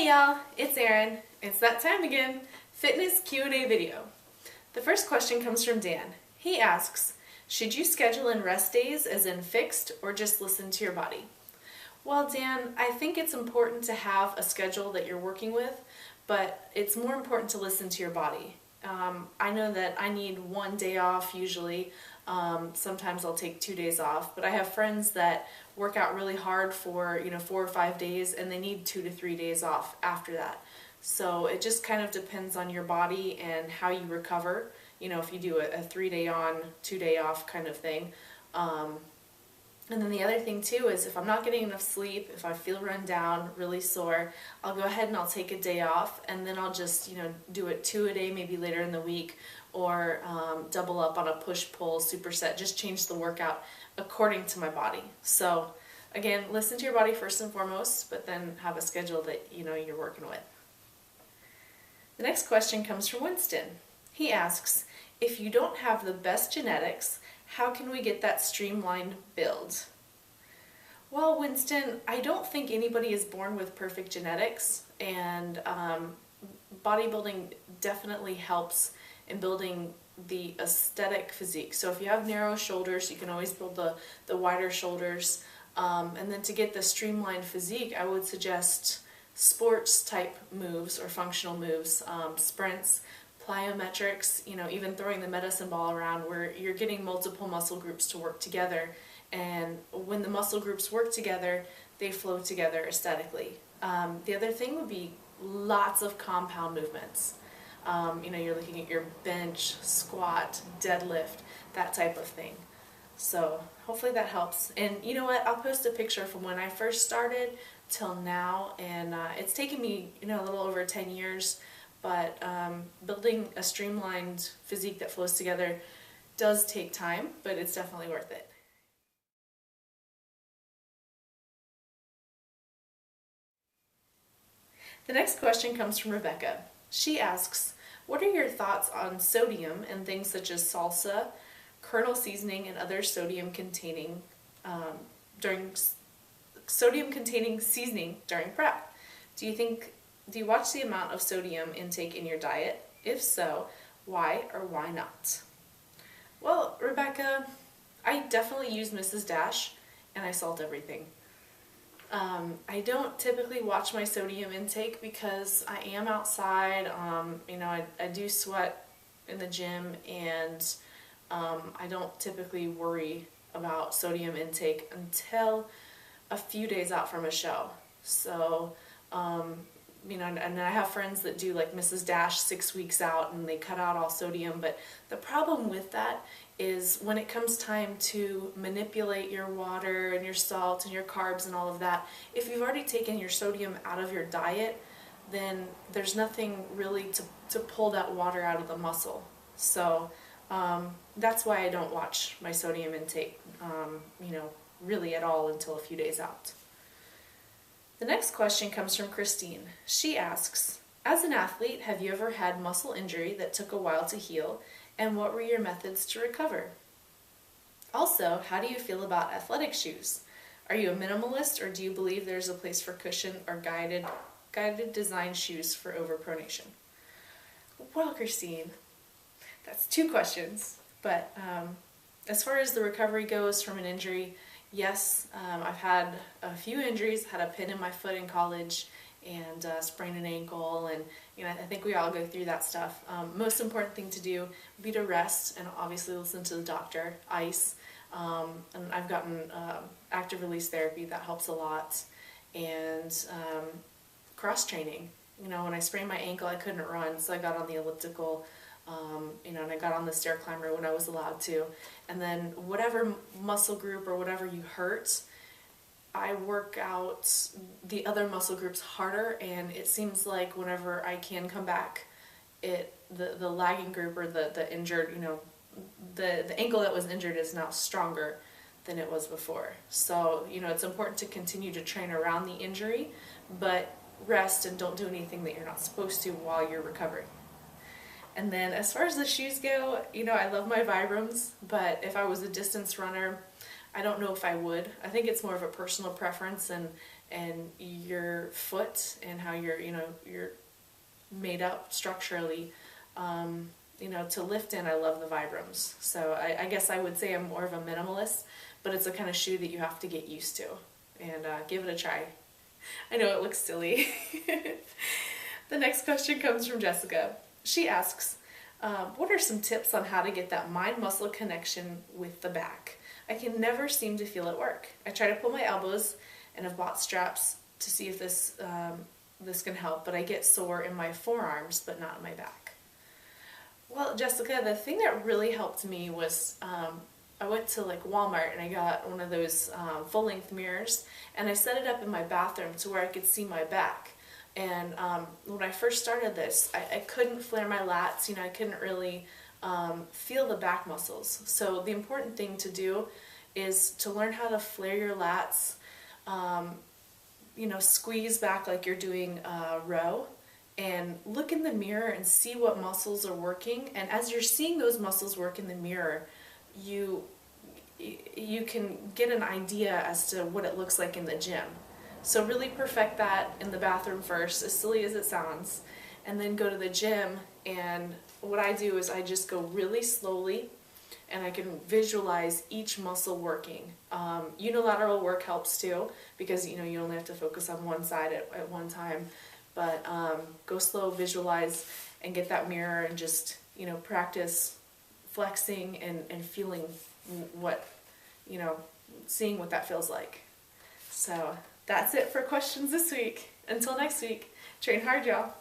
y'all, it's Erin. It's that time again. Fitness Q&A video. The first question comes from Dan. He asks, should you schedule in rest days as in fixed or just listen to your body? Well, Dan, I think it's important to have a schedule that you're working with, but it's more important to listen to your body. I know that I need one day off usually. Sometimes I'll take 2 days off, but I have friends that work out really hard for 4 or 5 days and they need 2 to 3 days off after that. So it just kind of depends on your body and how you recover. If you do a 3-day on, 2-day off kind of thing. And then the other thing too is if I'm not getting enough sleep, if I feel run down, really sore, I'll go ahead and I'll take a day off and then I'll just, do it 2 a day maybe later in the week, or double up on a push-pull superset, just change the workout according to my body. So again, listen to your body first and foremost, but then have a schedule that you're working with. The next question comes from Winston. He asks, if you don't have the best genetics, how can we get that streamlined build? Well, Winston, I don't think anybody is born with perfect genetics, and bodybuilding definitely helps in building the aesthetic physique. So if you have narrow shoulders, you can always build the wider shoulders. And then to get the streamlined physique, I would suggest sports type moves or functional moves, sprints, plyometrics, even throwing the medicine ball around, where you're getting multiple muscle groups to work together. And when the muscle groups work together, they flow together aesthetically. The other thing would be lots of compound movements. You're looking at your bench, squat, deadlift, that type of thing. So hopefully that helps. And you know what? I'll post a picture from when I first started till now, and it's taken me a little over 10 years, but building a streamlined physique that flows together does take time, but it's definitely worth it. The next question comes from Rebecca. She asks, what are your thoughts on sodium and things such as salsa, kernel seasoning, and other sodium-containing seasoning during prep? Do you watch the amount of sodium intake in your diet? If so, why or why not? Well, Rebecca, I definitely use Mrs. Dash, and I salt everything. I don't typically watch my sodium intake because I am outside. I do sweat in the gym, and I don't typically worry about sodium intake until a few days out from a show. So, and I have friends that do like Mrs. Dash 6 weeks out and they cut out all sodium, but the problem with that is when it comes time to manipulate your water and your salt and your carbs and all of that, if you've already taken your sodium out of your diet, then there's nothing really to pull that water out of the muscle. So that's why I don't watch my sodium intake, really at all until a few days out. The next question comes from Christine. She asks, as an athlete, have you ever had muscle injury that took a while to heal, and what were your methods to recover? Also, how do you feel about athletic shoes? Are you a minimalist, or do you believe there's a place for cushion or guided design shoes for overpronation? Well, Christine, that's 2 questions, but as far as the recovery goes from an injury, yes, I've had a few injuries. Had a pin in my foot in college and sprained an ankle, and I think we all go through that stuff. Most important thing to do would be to rest and obviously listen to the doctor, ice, and I've gotten active release therapy that helps a lot, and cross training. When I sprained my ankle, I couldn't run, so I got on the elliptical. And I got on the stair climber when I was allowed to. And then whatever muscle group or whatever you hurt, I work out the other muscle groups harder, and it seems like whenever I can come back, the lagging group or the injured, the ankle that was injured is now stronger than it was before. So, it's important to continue to train around the injury, but rest and don't do anything that you're not supposed to while you're recovering. And then as far as the shoes go, I love my Vibrams, but if I was a distance runner, I don't know if I would. I think it's more of a personal preference, and and your foot and how you're made up structurally. To lift in, I love the Vibrams. So I guess I would say I'm more of a minimalist, but it's a kind of shoe that you have to get used to, and give it a try. I know it looks silly. The next question comes from Jessica. She asks, what are some tips on how to get that mind-muscle connection with the back? I can never seem to feel it work. I try to pull my elbows, and I've bought straps to see if this can help, but I get sore in my forearms, but not in my back. Well, Jessica, the thing that really helped me was I went to Walmart and I got one of those full-length mirrors, and I set it up in my bathroom to where I could see my back. And when I first started this, I couldn't flare my lats. I couldn't really feel the back muscles. So the important thing to do is to learn how to flare your lats, squeeze back like you're doing a row, and look in the mirror and see what muscles are working. And as you're seeing those muscles work in the mirror, you can get an idea as to what it looks like in the gym. So really perfect that in the bathroom first, as silly as it sounds, and then go to the gym. And what I do is I just go really slowly, and I can visualize each muscle working. Unilateral work helps too, because you only have to focus on one side at one time. But go slow, visualize, and get that mirror, and just practice flexing and feeling what seeing what that feels like. So that's it for questions this week. Until next week, train hard, y'all.